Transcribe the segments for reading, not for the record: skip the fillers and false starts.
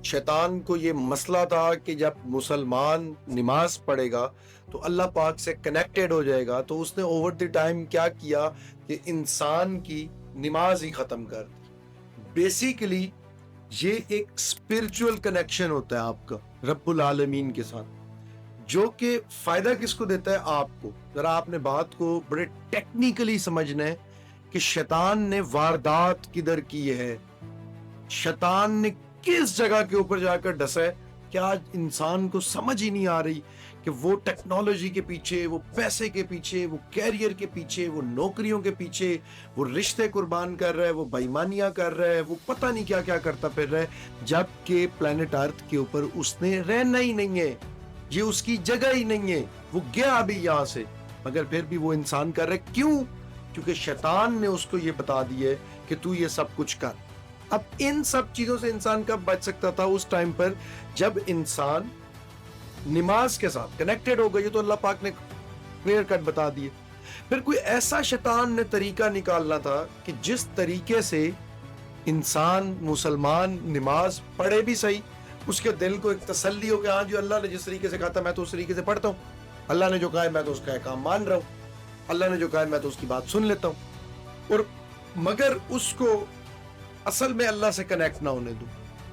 شیطان کو یہ مسئلہ تھا کہ جب مسلمان نماز پڑھے گا تو اللہ پاک سے کنیکٹڈ ہو جائے گا، تو اس نے اوور دی ٹائم کیا کیا کہ انسان کی نماز ہی ختم کر دی۔ بیسیکلی یہ ایک اسپرچول کنیکشن ہوتا ہے آپ کا رب العالمین کے ساتھ، جو کہ فائدہ کس کو دیتا ہے؟ آپ کو۔ ذرا آپ نے بات کو بڑے ٹیکنیکلی سمجھنا ہے کہ شیطان نے واردات کدھر کی ہے، شیطان نے کس جگہ کے اوپر جا کر ڈسا ہے کہ آج انسان کو سمجھ ہی نہیں آ رہی کہ وہ ٹیکنالوجی کے پیچھے، وہ پیسے کے پیچھے، وہ کیریئر کے پیچھے، وہ نوکریوں کے پیچھے، وہ رشتے قربان کر رہا ہے، وہ بےایمانیاں کر رہا ہے، وہ پتہ نہیں کیا کیا کرتا پھر رہا ہے، جبکہ پلانٹ ارتھ کے اوپر اس نے رہنا ہی نہیں ہے، یہ اس کی جگہ ہی نہیں ہے، وہ گیا ابھی یہاں سے، مگر پھر بھی وہ انسان کر رہا ہے۔ کیوں؟ کیونکہ شیطان نے اس کو یہ بتا دیا ہے کہ تو یہ سب کچھ کر۔ اب ان سب چیزوں سے انسان کب بچ سکتا تھا؟ اس ٹائم پر جب انسان نماز کے ساتھ کنیکٹڈ ہو گئی، تو اللہ پاک نے کلیئر کٹ بتا دیے۔ پھر کوئی ایسا شیطان نے طریقہ نکالنا تھا کہ جس طریقے سے انسان مسلمان نماز پڑھے بھی صحیح، اس کے دل کو ایک تسلی ہو کہ ہاں جی اللہ نے جس طریقے سے کہا تھا میں تو اس طریقے سے پڑھتا ہوں، اللہ نے جو کہا ہے میں تو اس کا احکام مان رہا ہوں، اللہ نے جو کہا ہے میں تو اس کی بات سن لیتا ہوں، اور مگر اس کو اصل میں اللہ سے کنیکٹ نہ ہونے دوں۔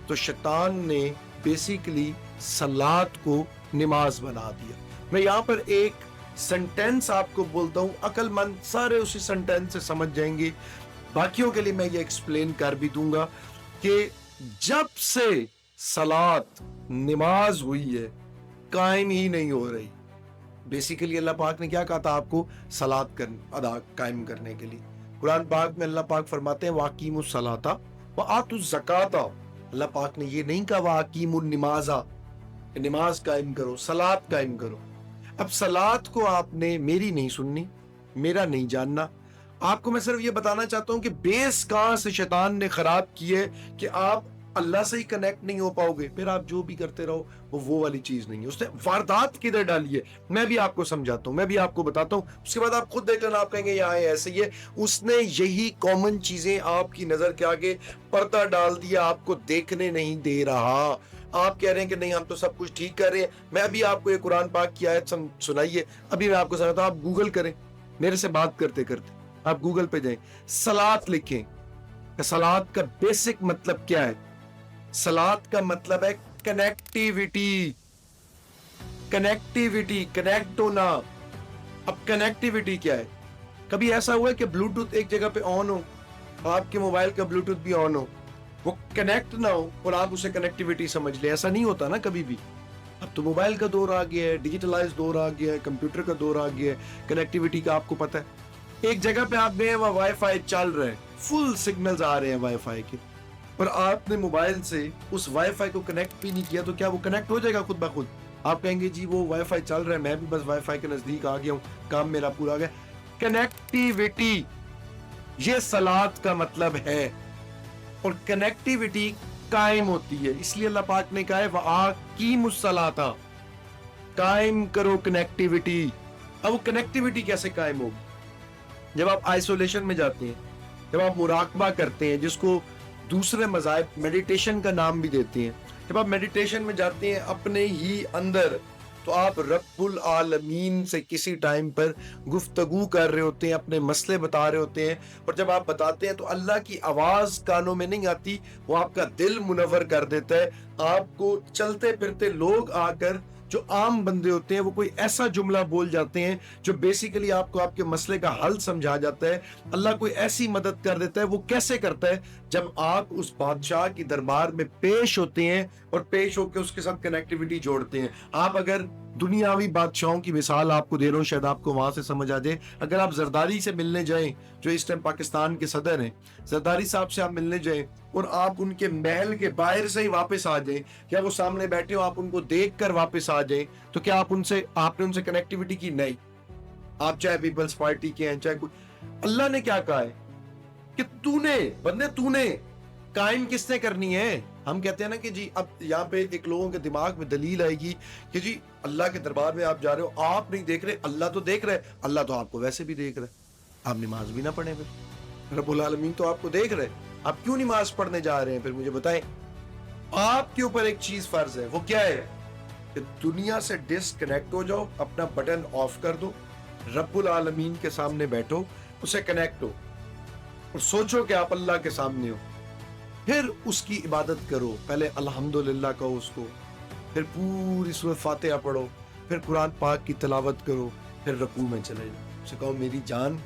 تو شیطان نے بیسیکلی صلاۃ کو نماز بنا دیا۔ میں یہاں پر ایک سنٹینس آپ کو بولتا ہوں، عقل مند سارے اسی سنٹینس سے سمجھ جائیں گے، باقیوں کے لیے میں یہ ایکسپلین کر بھی دوں گا کہ جب سے صلاۃ نماز ہوئی ہے قائم ہی نہیں ہو رہی۔ بیسیکلی اللہ پاک نے کیا کہا تھا آپ کو؟ صلاۃ ادا قائم کرنے کے لیے۔ قرآن پاک میں اللہ پاک فرماتے ہیں وَأَقِیمُوا الصَّلَاةَ وَآتُوا الزَّکَاةَ۔ اللہ پاک نے یہ نہیں کہا وَأَقِیمُوا النِّمَازَ، نماز قائم کرو، صلاۃ قائم کرو۔ اب صلاۃ کو آپ نے میری نہیں سننی، میرا نہیں جاننا، آپ کو میں صرف یہ بتانا چاہتا ہوں کہ بیس کہاں سے شیطان نے خراب کی ہے کہ آپ اللہ سے ہی کنیکٹ نہیں ہو پاؤ گے، پھر آپ جو بھی کرتے رہو وہ والی چیز نہیں ہے۔ اس نے واردات کدھر ڈالی ہے میں بھی آپ کو سمجھاتا ہوں، میں بھی آپ کو بتاتا ہوں، اس کے بعد آپ خود دیکھ لینا، آپ کہیں گے یہاں ایسے ہی ہے۔ اس نے یہی کامن چیزیں آپ کی نظر کے آگے پردہ ڈال دیا، آپ کو دیکھنے نہیں دے رہا۔ آپ کہہ رہے ہیں کہ نہیں ہم تو سب کچھ ٹھیک کر رہے ہیں۔ میں ابھی آپ کو یہ قرآن پاک کی آیت سنائیے، ابھی میں آپ کو سناتا ہوں، آپ گوگل کریں میرے سے بات کرتے کرتے، آپ گوگل پہ جائیں، صلاۃ لکھیں، صلاۃ کا بیسک مطلب کیا ہے؟ صلاۃ کا مطلب ہے کنیکٹیوٹی، کنیکٹیوٹی، کنیکٹ ہونا۔ اب کنیکٹیوٹی کیا ہے؟ کبھی ایسا ہوا ہے کہ بلوٹوتھ ایک جگہ پہ آن ہو، آپ کے موبائل کا بلوٹوتھ بھی آن ہو، وہ کنیکٹ نہ ہو اور آپ اسے کنیکٹیوٹی سمجھ لیں؟ ایسا نہیں ہوتا نا کبھی بھی۔ اب تو موبائل کا دور آ گیا ہے، ڈیجیٹلائز دور آ گیا ہے، کمپیوٹر کا دور آ گیا ہے، کنیکٹیوٹی کا آپ کو پتہ ہے۔ ایک جگہ پہ آپ گئے ہیں، وہاں وائی فائی چل رہے ہیں، فل سگنلز آ رہے ہیں وائی فائی کے، اور آپ نے موبائل سے اس وائی فائی کو کنیکٹ بھی نہیں کیا، تو کیا وہ کنیکٹ ہو جائے گا خود بخود؟ آپ کہیں گے جی وہ وائی فائی چل رہا ہے، میں بھی بس وائی فائی کے نزدیک آ گیا ہوں، کام میرا پورا ہو گیا۔ کنیکٹیوٹی یہ صلاۃ کا مطلب ہے، اور کنیکٹیوٹی قائم ہوتی ہے، اس لیے اللہ پاک نے کہا ہے وَأَقِیمُوا الصَّلَاةَ، قائم کرو کنیکٹیوٹی۔ اب وہ کنیکٹیوٹی کیسے قائم ہوگی؟ جب آپ آئسولیشن میں جاتے ہیں، جب آپ مراقبہ کرتے ہیں، جس کو دوسرے مذاہب میڈیٹیشن کا نام بھی دیتے ہیں، جب آپ میڈیٹیشن میں جاتے ہیں اپنے ہی اندر، تو آپ رب العالمین سے کسی ٹائم پر گفتگو کر رہے ہوتے ہیں، اپنے مسئلے بتا رہے ہوتے ہیں، اور جب آپ بتاتے ہیں تو اللہ کی آواز کانوں میں نہیں آتی، وہ آپ کا دل منور کر دیتا ہے۔ آپ کو چلتے پھرتے لوگ آ کر، جو عام بندے ہوتے ہیں، وہ کوئی ایسا جملہ بول جاتے ہیں جو بیسیکلی آپ کو آپ کے مسئلے کا حل سمجھا جاتا ہے۔ اللہ کوئی ایسی مدد کر دیتا ہے، وہ کیسے کرتا ہے؟ جب آپ اس بادشاہ کی دربار میں پیش ہوتے ہیں اور پیش ہو کے اس کے ساتھ کنیکٹیوٹی جوڑتے ہیں۔ آپ اگر دنیاوی بادشاہوں کی مثال آپ کو دے رہا ہوں، شاید آپ کو وہاں سے سمجھ آ جائے۔ اگر آپ زرداری سے ملنے جائیں، جو اس ٹائم پاکستان کے صدر ہیں، زرداری صاحب سے آپ ملنے جائیں اور آپ ان کے محل کے باہر سے ہی واپس آ جائیں، یا وہ سامنے بیٹھے ہو آپ ان کو دیکھ کر واپس آ جائیں، تو کیا آپ نے ان سے کنیکٹیوٹی کی؟ نہیں۔ آپ چاہے پیپلز پارٹی کے ہیں، چاہے کوئی، اللہ نے کیا کہا ہے کہ تو نے قائم کس نے کرنی ہے؟ ہم کہتے ہیں نا کہ جی اب یہاں پہ ایک لوگوں کے دماغ میں دلیل آئے گی کہ جی اللہ کے دربار میں آپ جا رہے ہو، آپ نہیں دیکھ رہے، اللہ تو دیکھ رہے، اللہ تو آپ کو ویسے بھی دیکھ رہے، آپ نماز بھی نہ پڑھیں، پھر رب العالمین تو آپ کو دیکھ رہے، آپ کیوں نماز پڑھنے جا رہے ہیں؟ پھر مجھے بتائیں۔ آپ کے اوپر ایک چیز فرض ہے، وہ کیا ہے کہ دنیا سے ڈسکنیکٹ ہو جاؤ، اپنا بٹن آف کر دو، رب العالمین کے سامنے بیٹھو، اسے کنیکٹ ہو اور سوچو کہ آپ اللہ کے سامنے ہو، پھر اس کی عبادت کرو، پہلے الحمدللہ کہو اس کو، پھر پوری سورۃ فاتحہ پڑھو، پھر قرآن پاک کی تلاوت کرو، پھر رکوع میں چلے جاؤ، اسے کہو میری جان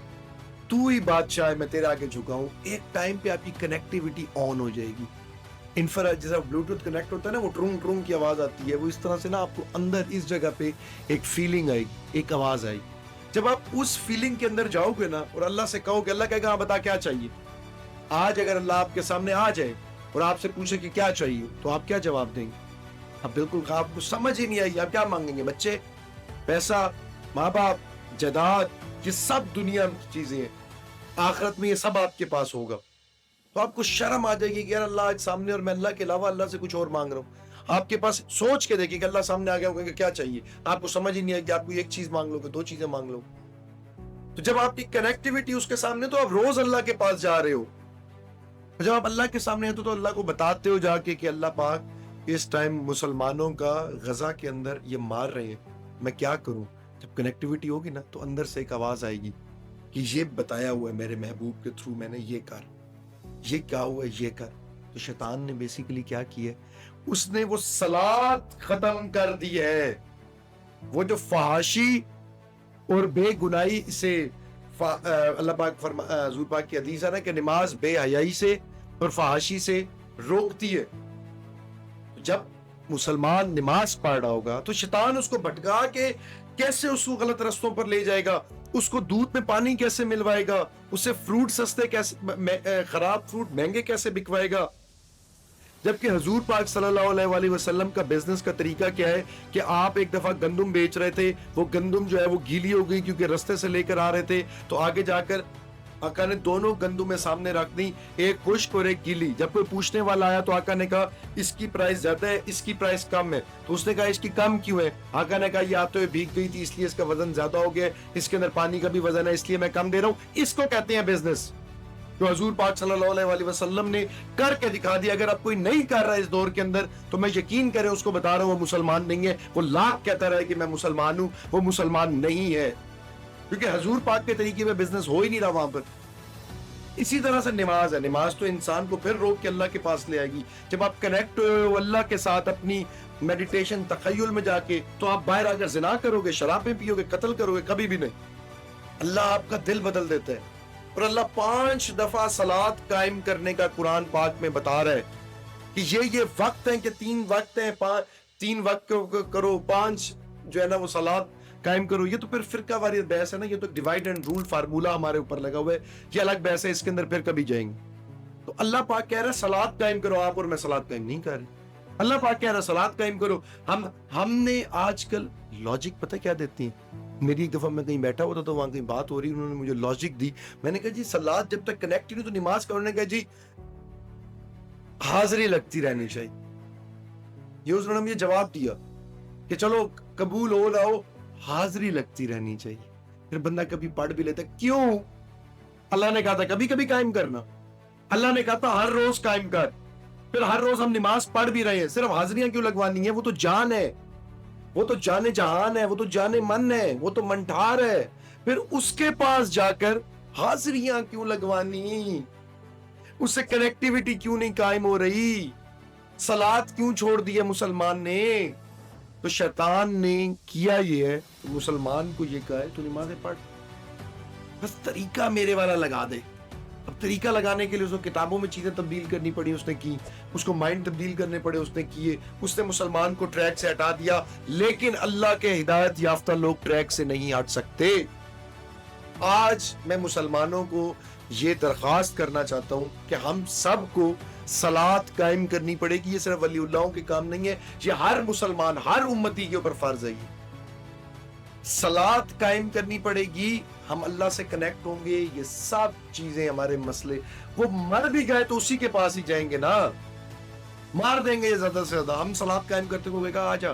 تو ہی بادشاہ ہے، میں تیرے آگے جھکا ہوں۔ ایک ٹائم پہ آپ کی کنیکٹیوٹی آن ہو جائے گی، انفرا جیسا بلوٹوتھ کنیکٹ ہوتا ہے نا، وہ ٹرونگ ٹرونگ کی آواز آتی ہے، وہ اس طرح سے نا آپ کو اندر اس جگہ پہ ایک فیلنگ آئے گی، ایک آواز آئے گی۔ جب آپ اس فیلنگ کے اندر جاؤ گے نا اور اللہ سے کہو کہ اللہ کہے گا ہاں بتا کیا چاہیے، آج اگر اللہ آپ کے سامنے آ جائے اور آپ سے پوچھے کہ کیا چاہیے تو آپ کیا جواب دیں گے؟ اب بالکل آپ کو سمجھ ہی نہیں آئی، آپ کیا مانگیں گے؟ بچے، پیسہ، ماں باپ، جائیداد، یہ سب دنیا کی چیزیں ہیں، آخرت میں یہ سب آپ کے پاس ہوگا، تو آپ کو شرم آ جائے گی کہ یار اللہ آج سامنے اور میں اللہ کے علاوہ اللہ سے کچھ اور مانگ رہا ہوں۔ آپ کے پاس سوچ کے دیکھیے کہ اللہ سامنے آ گیا ہوگا کہ کیا چاہیے، آپ کو سمجھ ہی نہیں آئے کہ آپ کو ایک چیز مانگ لو کہ دو چیزیں مانگ لو۔ تو جب آپ کی کنیکٹیوٹی اس کے سامنے، تو آپ روز اللہ کے پاس جا رہے ہو، جب آپ اللہ کے سامنے ہیں تو اللہ کو بتاتے ہو جا کے کہ اللہ پاک اس ٹائم مسلمانوں کا غزہ کے اندر یہ مار رہے ہیں، میں کیا کروں؟ جب کنیکٹیوٹی ہوگی نا تو اندر سے ایک آواز آئے گی کہ یہ بتایا ہوا ہے میرے محبوب کے تھرو، میں نے یہ کر، یہ کیا ہوا ہے، یہ کر۔ تو شیطان نے بیسیکلی کیا کیا ہے، اس نے وہ صلات ختم کر دی ہے، وہ جو فحاشی اور بے گناہی سے اللہ پاک حضور پاک کی حدیث ہے نا کہ نماز بے حیائی سے اور فحاشی سے روکتی ہے۔ جب مسلمان نماز پڑھ رہا ہوگا تو شیطان اس کو بھٹکا کے کیسے اس کو غلط رستوں پر لے جائے گا، اس کو دودھ میں پانی کیسے ملوائے گا، اسے فروٹ سستے کیسے، خراب فروٹ مہنگے کیسے بکوائے گا۔ جبکہ حضور پاک صلی اللہ علیہ وآلہ وسلم کا بزنس کا طریقہ کیا ہے کہ آپ ایک دفعہ گندم بیچ رہے تھے، وہ گندم جو ہے وہ گیلی ہو گئی کیونکہ رستے سے لے کر آ رہے تھے، تو آگے جا کر آقا نے دونوں گندمیں سامنے رکھ دی، ایک خشک اور ایک گیلی۔ جب کوئی پوچھنے والا آیا تو آقا نے کہا اس کی پرائس زیادہ ہے، اس کی پرائس کم ہے، تو اس نے کہا اس کی کم کیوں ہے؟ آقا نے کہا یہ آتے ہوئے بھیگ گئی تھی اس لیے اس کا وزن زیادہ ہو گیا، اس کے اندر پانی کا بھی وزن ہے اس لیے میں کم دے رہا ہوں۔ اس کو کہتے ہیں بزنس، جو حضور پاک صلی اللہ علیہ وآلہ وسلم نے کر کے دکھا دیا۔ اگر اب کوئی نہیں کر رہا ہے اس دور کے اندر تو میں یقین کریں اس کو بتا رہا ہوں وہ مسلمان نہیں ہے، وہ لاکھ کہتا رہے کہ میں مسلمان ہوں، وہ مسلمان نہیں ہے، کیونکہ حضور پاک کے طریقے میں بزنس ہو ہی نہیں رہا وہاں پر۔ اسی طرح سے نماز ہے، نماز تو انسان کو پھر روک کے اللہ کے پاس لے آئے گی۔ جب آپ کنیکٹ ہوئے ہو اللہ کے ساتھ اپنی میڈیٹیشن تخیل میں جا کے، تو آپ باہر اگر زنا کرو گے، شرابیں پیو گے، قتل کرو گے، کبھی بھی نہیں۔ اللہ آپ کا دل بدل دیتا ہے، اور اللہ 5 دفعہ صلات قائم کرنے کا قرآن پاک میں بتا رہا ہے کہ یہ وقت ہیں کہ 3 وقت ہیں، 3 وقت کرو، 5 جو ہے نا وہ صلات قائم کرو۔ یہ تو پھر فرقہ واریت بحث ہے نا، یہ تو ڈیوائڈ اینڈ رول فارمولا ہمارے اوپر لگا ہوا ہے، یہ الگ بحث ہے، اس کے اندر پھر کبھی جائیں گے۔ تو اللہ پاک کہہ رہا ہے صلات قائم کرو آپ، اور میں صلات قائم نہیں کر رہی۔ اللہ پاک کہہ رہا ہے صلات قائم کرو۔ ہم نے آج کل لاجک پتہ کیا دیتی ہیں؟ میری ایک دفعہ میں کہیں بیٹھا ہوتا تو وہاں کہیں بات ہو رہی، انہوں نے مجھے لاجک دی، میں نے کہا جی صلات جب تک کنیکٹ نہیں تو نماز کا، انہوں نے کہا جی حاضری لگتی رہنی چاہیے۔ یہ انہوں نے مجھے جواب دیا کہ چلو قبول ہو نہ ہو، حاضری لگتی رہنی چاہیے۔ پھر بندہ کبھی پڑھ بھی لیتا، کیوں؟ اللہ نے کہا تھا کبھی کبھی قائم کرنا، اللہ نے کہا تھا ہر روز قائم کر، پھر ہر روز ہم نماز پڑھ بھی رہے ہیں، صرف حاضریاں کیوں لگوانی ہیں؟ وہ تو جان ہے، وہ تو جان جہان ہے، وہ تو جان من ہے، وہ تو منٹھار ہے، پھر اس کے پاس جا کر حاضریاں کیوں لگوانی؟ اس سے کنیکٹیوٹی کیوں نہیں قائم ہو رہی؟ صلات کیوں چھوڑ دی ہے مسلمان نے؟ تو شیطان نے کیا یہ ہے، تو مسلمان کو یہ کہا ہے تو نمازیں پڑھ، بس طریقہ میرے والا لگا دے۔ اب طریقہ لگانے کے لیے اس کو کتابوں میں چیزیں تبدیل کرنی پڑی، اس نے کی، اس کو مائنڈ تبدیل کرنے پڑے، اس نے کیے، اس نے مسلمان کو ٹریک سے ہٹا دیا۔ لیکن اللہ کے ہدایت یافتہ لوگ ٹریک سے نہیں ہٹ سکتے۔ آج میں مسلمانوں کو یہ درخواست کرنا چاہتا ہوں کہ ہم سب کو صلات قائم کرنی پڑے گی۔ یہ صرف ولی اللہوں کے کام نہیں ہے، یہ ہر مسلمان، ہر امتی کے اوپر فرض ہے۔ یہ صلات قائم کرنی پڑے گی، ہم اللہ سے کنیکٹ ہوں گے، یہ سب چیزیں ہمارے مسئلے، وہ مر بھی گئے تو اسی کے پاس ہی جائیں گے نا، مار دیں گے یہ زیادہ سے زیادہ۔ ہم صلات قائم کرتے ہوئے کہا آجا،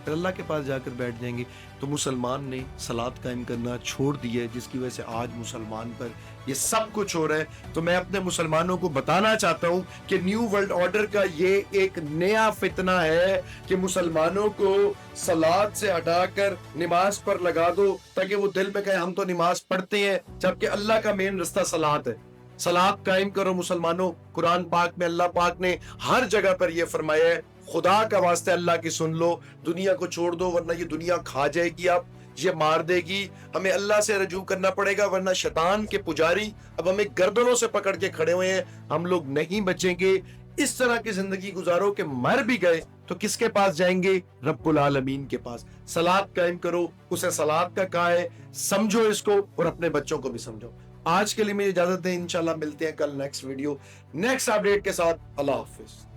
پھر اللہ کے پاس جا کر بیٹھ جائیں گے۔ تو مسلمان نے صلات قائم کرنا چھوڑ دی ہے، جس کی وجہ سے آج مسلمان پر یہ سب کچھ ہو رہا ہے. تو میں اپنے مسلمانوں کو بتانا چاہتا ہوں کہ نیو ورلڈ آرڈر کا یہ ایک نیا فتنہ ہے کہ مسلمانوں کو صلات سے ہٹا کر نماز پر لگا دو تاکہ وہ دل میں کہیں ہم تو نماز پڑھتے ہیں، جبکہ اللہ کا مین رستہ صلات ہے. صلات قائم کرو مسلمانوں. قرآن پاک میں اللہ پاک نے ہر جگہ پر یہ فرمایا ہے، خدا کا واسطے اللہ کی سن لو، دنیا کو چھوڑ دو ورنہ یہ دنیا کھا جائے گی، آپ یہ مار دے گی. ہمیں اللہ سے رجوع کرنا پڑے گا ورنہ شیطان کے پجاری اب ہمیں گردنوں سے پکڑ کے کھڑے ہوئے ہیں، ہم لوگ نہیں بچیں گے. اس طرح کی زندگی گزارو کہ مر بھی گئے تو کس کے پاس جائیں گے؟ رب العالمین کے پاس. صلات قائم کرو، اسے صلات کا کہا ہے، سمجھو اس کو اور اپنے بچوں کو بھی سمجھو. آج کے لیے مجھے اجازت دیں، انشاءاللہ ملتے ہیں کل نیکسٹ ویڈیو نیکسٹ اپڈیٹ کے ساتھ. اللہ حافظ.